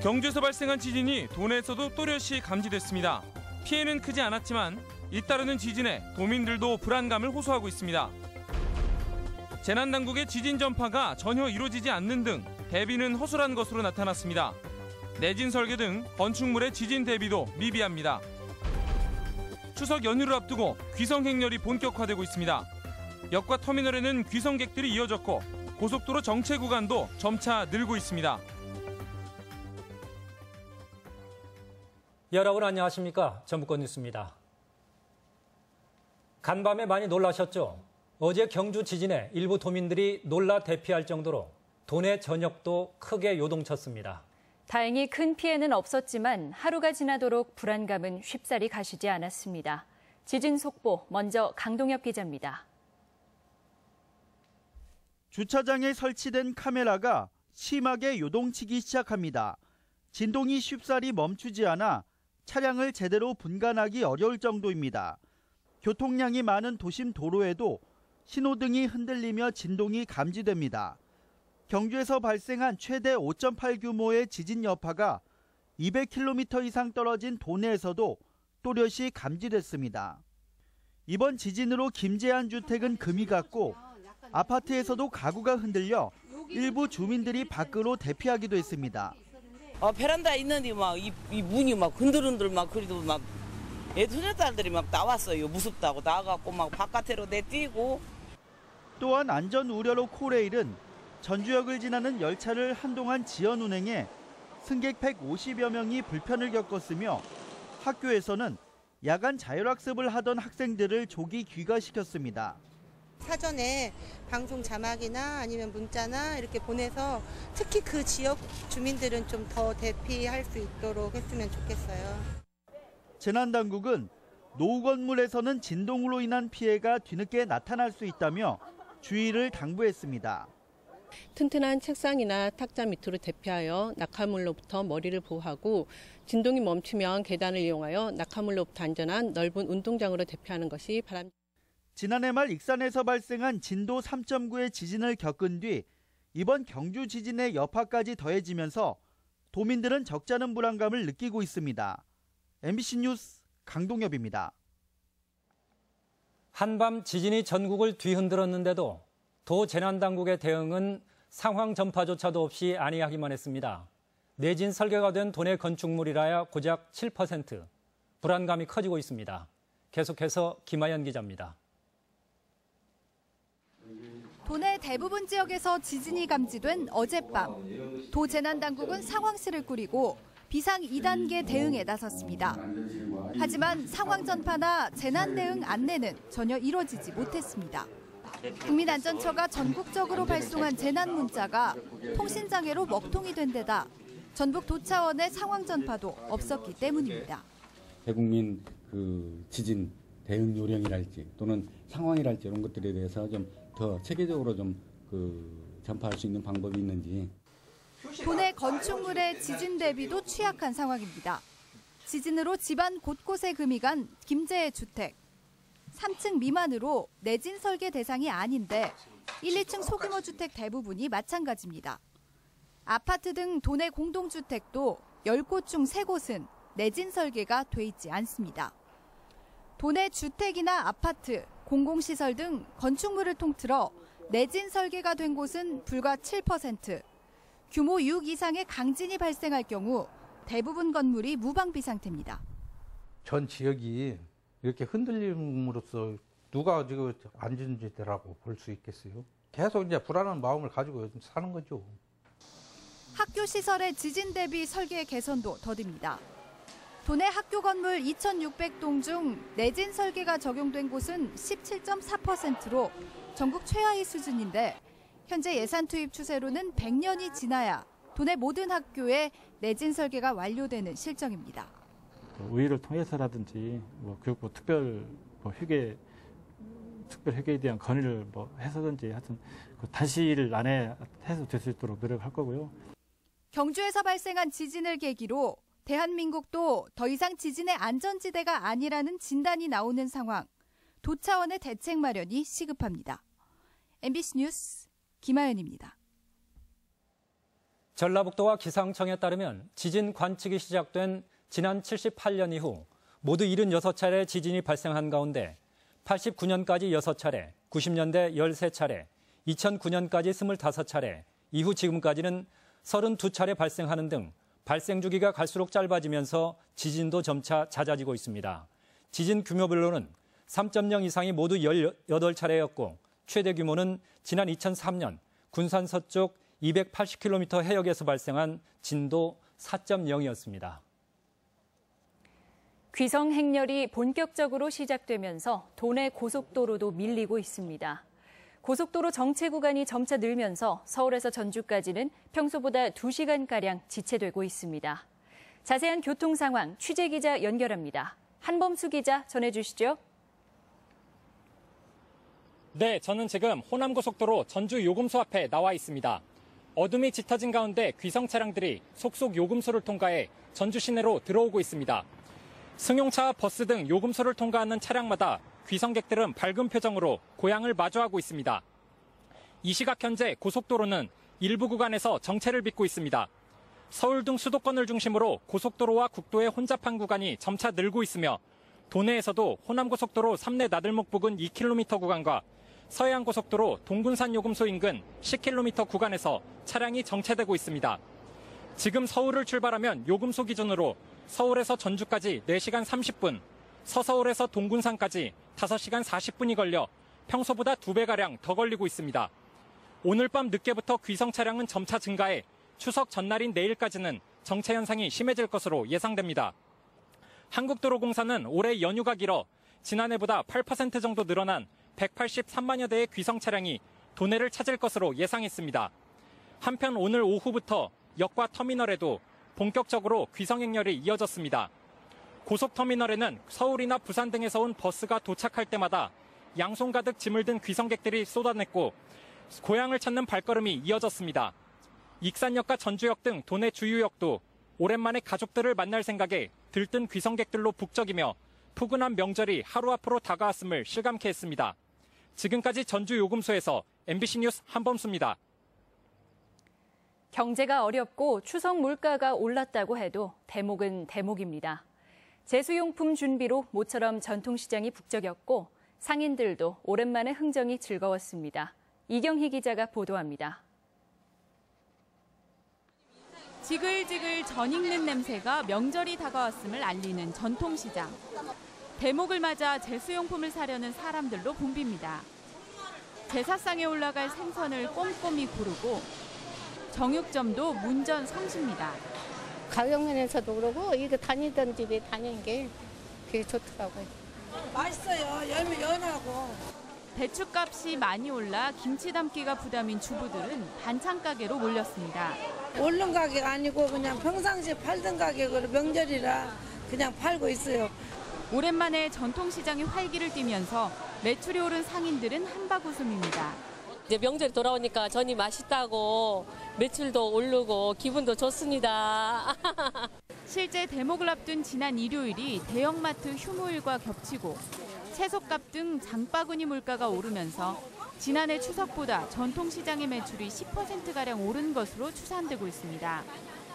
경주에서 발생한 지진이 도내에서도 또렷이 감지됐습니다. 피해는 크지 않았지만 잇따르는 지진에 도민들도 불안감을 호소하고 있습니다. 재난당국의 지진 전파가 전혀 이루어지지 않는 등 대비는 허술한 것으로 나타났습니다. 내진 설계 등 건축물의 지진 대비도 미비합니다. 추석 연휴를 앞두고 귀성 행렬이 본격화되고 있습니다. 역과 터미널에는 귀성객들이 이어졌고 고속도로 정체 구간도 점차 늘고 있습니다. 여러분 안녕하십니까? 전북권 뉴스입니다. 간밤에 많이 놀라셨죠? 어제 경주 지진에 일부 도민들이 놀라 대피할 정도로 도내 전역도 크게 요동쳤습니다. 다행히 큰 피해는 없었지만 하루가 지나도록 불안감은 쉽사리 가시지 않았습니다. 지진 속보 먼저 강동엽 기자입니다. 주차장에 설치된 카메라가 심하게 요동치기 시작합니다. 진동이 쉽사리 멈추지 않아 차량을 제대로 분간하기 어려울 정도입니다. 교통량이 많은 도심 도로에도 신호등이 흔들리며 진동이 감지됩니다. 경주에서 발생한 최대 5.8 규모의 지진 여파가 200km 이상 떨어진 도내에서도 또렷이 감지됐습니다. 이번 지진으로 김제한 주택은 금이 갔고 아파트에서도 가구가 흔들려 일부 주민들이 밖으로 대피하기도 했습니다. 베란다에 있는데 막 이 문이 막 흔들흔들 막 그래도 막 애소녀딸들이 막 나왔어요. 무섭다고 나가고 막 바깥으로 내뛰고. 또한 안전 우려로 코레일은 전주역을 지나는 열차를 한동안 지연 운행해 승객 150여 명이 불편을 겪었으며 학교에서는 야간 자율학습을 하던 학생들을 조기 귀가시켰습니다. 사전에 방송 자막이나 아니면 문자나 이렇게 보내서 특히 그 지역 주민들은 좀 더 대피할 수 있도록 했으면 좋겠어요. 재난당국은 노후 건물에서는 진동으로 인한 피해가 뒤늦게 나타날 수 있다며 주의를 당부했습니다. 튼튼한 책상이나 탁자 밑으로 대피하여 낙하물로부터 머리를 보호하고 진동이 멈추면 계단을 이용하여 낙하물로부터 안전한 넓은 운동장으로 대피하는 것이 바랍니다. 지난해 말 익산에서 발생한 진도 3.9의 지진을 겪은 뒤 이번 경주 지진의 여파까지 더해지면서 도민들은 적잖은 불안감을 느끼고 있습니다. MBC 뉴스 강동엽입니다. 한밤 지진이 전국을 뒤흔들었는데도 도 재난당국의 대응은 상황 전파조차도 없이 안이하기만 했습니다. 내진 설계가 된 도내 건축물이라야 고작 7%. 불안감이 커지고 있습니다. 계속해서 김하연 기자입니다. 도내 대부분 지역에서 지진이 감지된 어젯밤, 도 재난당국은 상황실을 꾸리고 비상 2단계 대응에 나섰습니다. 하지만 상황 전파나 재난 대응 안내는 전혀 이뤄지지 못했습니다. 국민안전처가 전국적으로 발송한 재난 문자가 통신장애로 먹통이 된 데다 전북 도차원의 상황 전파도 없었기 때문입니다. 대국민 지진 대응 요령이랄지 또는 상황이랄지 이런 것들에 대해서 좀 더 체계적으로 좀 전파할 수 있는 방법이 있는지. 도내 건축물의 지진 대비도 취약한 상황입니다. 지진으로 집안 곳곳에 금이 간 김제의 주택. 3층 미만으로 내진 설계 대상이 아닌데 1, 2층 소규모 주택 대부분이 마찬가지입니다. 아파트 등 도내 공동주택도 10곳 중 3곳은 내진 설계가 돼 있지 않습니다. 도내 주택이나 아파트, 공공시설 등 건축물을 통틀어 내진 설계가 된 곳은 불과 7%. 규모 6 이상의 강진이 발생할 경우 대부분 건물이 무방비 상태입니다. 전 지역이 이렇게 흔들림으로써 누가 지금 안전지대라고 볼 수 있겠어요? 계속 이제 불안한 마음을 가지고 요즘 사는 거죠. 학교 시설의 지진 대비 설계 개선도 더딥니다. 도내 학교 건물 2,600동 중 내진 설계가 적용된 곳은 17.4%로 전국 최하위 수준인데 현재 예산 투입 추세로는 100년이 지나야 도내 모든 학교에 내진 설계가 완료되는 실정입니다. 의회를 통해서라든지 교육부 특별 회계에 대한 건의를 해서든지 하여튼 단시일 안에 해서 될 수 있도록 노력할 거고요. 경주에서 발생한 지진을 계기로 대한민국도 더 이상 지진의 안전지대가 아니라는 진단이 나오는 상황. 도 차원의 대책 마련이 시급합니다. MBC 뉴스 김하연입니다. 전라북도와 기상청에 따르면 지진 관측이 시작된 지난 78년 이후 모두 76차례 지진이 발생한 가운데 89년까지 6차례, 90년대 13차례, 2009년까지 25차례, 이후 지금까지는 32차례 발생하는 등 발생 주기가 갈수록 짧아지면서 지진도 점차 잦아지고 있습니다. 지진 규모별로는 3.0 이상이 모두 18차례였고 최대 규모는 지난 2003년 군산 서쪽 280km 해역에서 발생한 진도 4.0이었습니다. 귀성 행렬이 본격적으로 시작되면서 도내 고속도로도 밀리고 있습니다. 고속도로 정체 구간이 점차 늘면서 서울에서 전주까지는 평소보다 2시간가량 지체되고 있습니다. 자세한 교통 상황 취재기자 연결합니다. 한범수 기자 전해주시죠. 네, 저는 지금 호남고속도로 전주 요금소 앞에 나와 있습니다. 어둠이 짙어진 가운데 귀성 차량들이 속속 요금소를 통과해 전주 시내로 들어오고 있습니다. 승용차와 버스 등 요금소를 통과하는 차량마다 귀성객들은 밝은 표정으로 고향을 마주하고 있습니다. 이 시각 현재 고속도로는 일부 구간에서 정체를 빚고 있습니다. 서울 등 수도권을 중심으로 고속도로와 국도의 혼잡한 구간이 점차 늘고 있으며 도내에서도 호남고속도로 삼내 나들목 부근 2km 구간과 서해안고속도로 동군산 요금소 인근 10km 구간에서 차량이 정체되고 있습니다. 지금 서울을 출발하면 요금소 기준으로 서울에서 전주까지 4시간 30분, 서서울에서 동군산까지 5시간 40분이 걸려 평소보다 2배가량 더 걸리고 있습니다. 오늘 밤 늦게부터 귀성 차량은 점차 증가해 추석 전날인 내일까지는 정체 현상이 심해질 것으로 예상됩니다. 한국도로공사는 올해 연휴가 길어 지난해보다 8% 정도 늘어난 183만여 대의 귀성 차량이 도내를 찾을 것으로 예상했습니다. 한편 오늘 오후부터 역과 터미널에도 본격적으로 귀성 행렬이 이어졌습니다. 고속터미널에는 서울이나 부산 등에서 온 버스가 도착할 때마다 양손 가득 짐을 든 귀성객들이 쏟아냈고 고향을 찾는 발걸음이 이어졌습니다. 익산역과 전주역 등 도내 주유역도 오랜만에 가족들을 만날 생각에 들뜬 귀성객들로 북적이며 푸근한 명절이 하루 앞으로 다가왔음을 실감케 했습니다. 지금까지 전주 요금소에서 MBC 뉴스 한범수입니다. 경제가 어렵고 추석 물가가 올랐다고 해도 대목은 대목입니다. 제수용품 준비로 모처럼 전통시장이 북적였고 상인들도 오랜만에 흥정이 즐거웠습니다. 이경희 기자가 보도합니다. 지글지글 전 익는 냄새가 명절이 다가왔음을 알리는 전통시장. 대목을 맞아 제수용품을 사려는 사람들로 붐빕니다. 제사상에 올라갈 생선을 꼼꼼히 고르고 정육점도 문전성시입니다. 가격 면에서도 그러고 이거 다니던 집에 다니는 게 그게 좋더라고요. 맛있어요. 열매 연하고. 배추값이 많이 올라 김치 담기가 부담인 주부들은 반찬 가게로 몰렸습니다. 오른 가격 아니고 그냥 평상시에 팔던 가격으로 명절이라 그냥 팔고 있어요. 오랜만에 전통시장이 활기를 띠면서 매출이 오른 상인들은 한바구음입니다. 이제 명절이 돌아오니까 전이 맛있다고 매출도 오르고 기분도 좋습니다. 실제 대목을 앞둔 지난 일요일이 대형마트 휴무일과 겹치고 채소값 등 장바구니 물가가 오르면서 지난해 추석보다 전통시장의 매출이 10%가량 오른 것으로 추산되고 있습니다.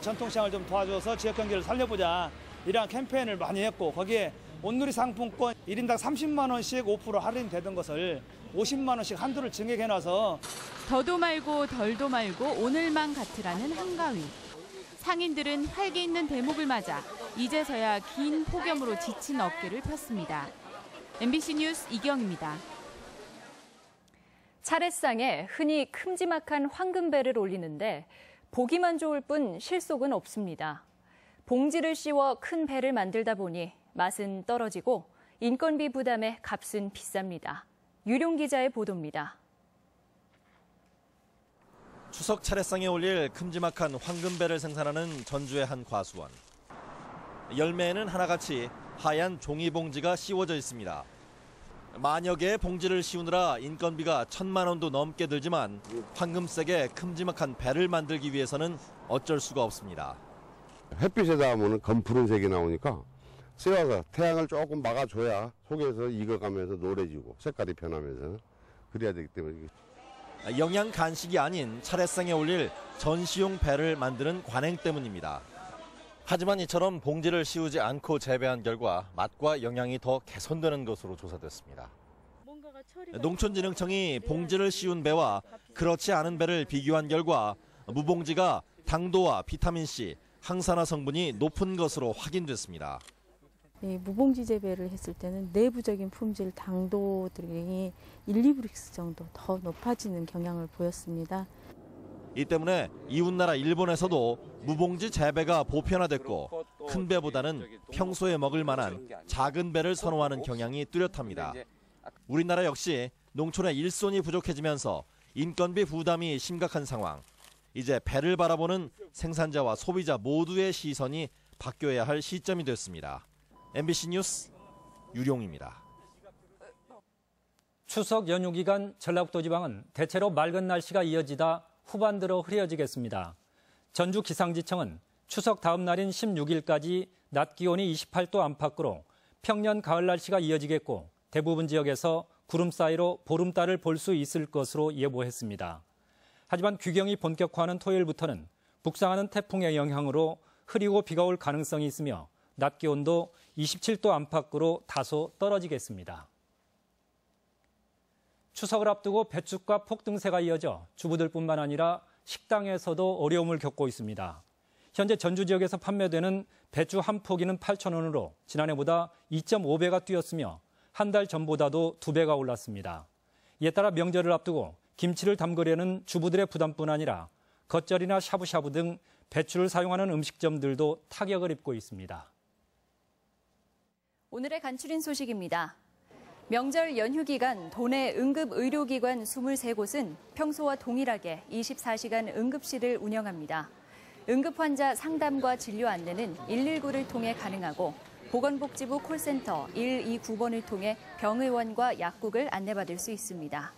전통시장을 좀 도와줘서 지역 경제를 살려보자 이러한 캠페인을 많이 했고 거기에 온누리 상품권 1인당 30만 원씩 5% 할인되던 것을 50만 원씩 한도를 증액해놔서 더도 말고 덜도 말고 오늘만 같으라는 한가위. 상인들은 활기 있는 대목을 맞아 이제서야 긴 폭염으로 지친 어깨를 폈습니다. MBC 뉴스 이경입니다. 차례상에 흔히 큼지막한 황금배를 올리는데 보기만 좋을 뿐 실속은 없습니다. 봉지를 씌워 큰 배를 만들다 보니 맛은 떨어지고 인건비 부담에 값은 비쌉니다. 유룡 기자의 보도입니다. 추석 차례상에 올릴 큼지막한 황금배를 생산하는 전주의 한 과수원. 열매에는 하나같이 하얀 종이 봉지가 씌워져 있습니다. 만여 개의 봉지를 씌우느라 인건비가 1,000만 원도 넘게 들지만 황금색의 큼지막한 배를 만들기 위해서는 어쩔 수가 없습니다. 햇빛에 닿으면 검푸른색이 나오니까 씌워서 태양을 조금 막아줘야 속에서 익어가면서 노래지고 색깔이 변하면서 그래야 되기 때문에. 영양 간식이 아닌 차례상에 올릴 전시용 배를 만드는 관행 때문입니다. 하지만 이처럼 봉지를 씌우지 않고 재배한 결과 맛과 영양이 더 개선되는 것으로 조사됐습니다. 농촌진흥청이 봉지를 씌운 배와 그렇지 않은 배를 비교한 결과 무봉지가 당도와 비타민C, 항산화 성분이 높은 것으로 확인됐습니다. 이 무봉지 재배를 했을 때는 내부적인 품질 당도들이 1, 2브릭스 정도 더 높아지는 경향을 보였습니다. 이 때문에 이웃나라 일본에서도 무봉지 재배가 보편화됐고 큰 배보다는 평소에 먹을 만한 작은 배를 선호하는 경향이 뚜렷합니다. 우리나라 역시 농촌의 일손이 부족해지면서 인건비 부담이 심각한 상황. 이제 배를 바라보는 생산자와 소비자 모두의 시선이 바뀌어야 할 시점이 됐습니다. MBC 뉴스 유룡입니다. 추석 연휴 기간 전라북도 지방은 대체로 맑은 날씨가 이어지다 후반 들어 흐려지겠습니다. 전주 기상지청은 추석 다음 날인 16일까지 낮 기온이 28도 안팎으로 평년 가을 날씨가 이어지겠고 대부분 지역에서 구름 사이로 보름달을 볼 수 있을 것으로 예보했습니다. 하지만 규경이 본격화하는 토요일부터는 북상하는 태풍의 영향으로 흐리고 비가 올 가능성이 있으며 낮 기온도 27도 안팎으로 다소 떨어지겠습니다. 추석을 앞두고 배추가 폭등세가 이어져 주부들뿐만 아니라 식당에서도 어려움을 겪고 있습니다. 현재 전주 지역에서 판매되는 배추 한 포기는 8,000원으로 지난해보다 2.5배가 뛰었으며 한 달 전보다도 2배가 올랐습니다. 이에 따라 명절을 앞두고 김치를 담그려는 주부들의 부담뿐 아니라 겉절이나 샤브샤브 등 배추를 사용하는 음식점들도 타격을 입고 있습니다. 오늘의 간추린 소식입니다. 명절 연휴 기간 도내 응급의료기관 23곳은 평소와 동일하게 24시간 응급실을 운영합니다. 응급환자 상담과 진료 안내는 119를 통해 가능하고 보건복지부 콜센터 129번을 통해 병의원과 약국을 안내받을 수 있습니다.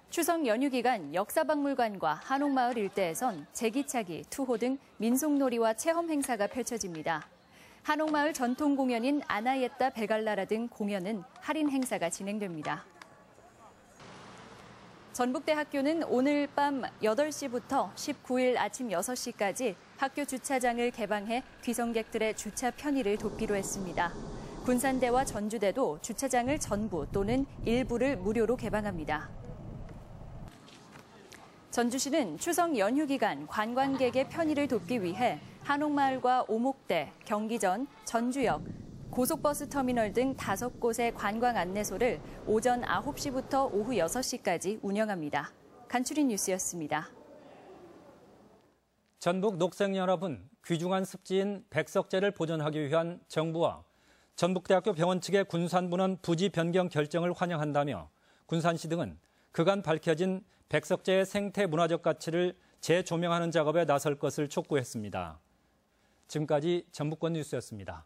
추석 연휴 기간 역사박물관과 한옥마을 일대에선 제기차기, 투호 등 민속놀이와 체험 행사가 펼쳐집니다. 한옥마을 전통 공연인 아나예따 베갈라라 등 공연은 할인 행사가 진행됩니다. 전북대학교는 오늘 밤 8시부터 19일 아침 6시까지 학교 주차장을 개방해 귀성객들의 주차 편의를 돕기로 했습니다. 군산대와 전주대도 주차장을 전부 또는 일부를 무료로 개방합니다. 전주시는 추석 연휴 기간 관광객의 편의를 돕기 위해 한옥마을과 오목대, 경기전, 전주역, 고속버스 터미널 등 5곳의 관광 안내소를 오전 9시부터 오후 6시까지 운영합니다. 간추린 뉴스였습니다. 전북 녹색연합은 귀중한 습지인 백석재를 보존하기 위한 정부와 전북대학교 병원 측의 군산분원 부지 변경 결정을 환영한다며 군산시 등은 그간 밝혀진 백석재의 생태 문화적 가치를 재조명하는 작업에 나설 것을 촉구했습니다. 지금까지 전북권 뉴스였습니다.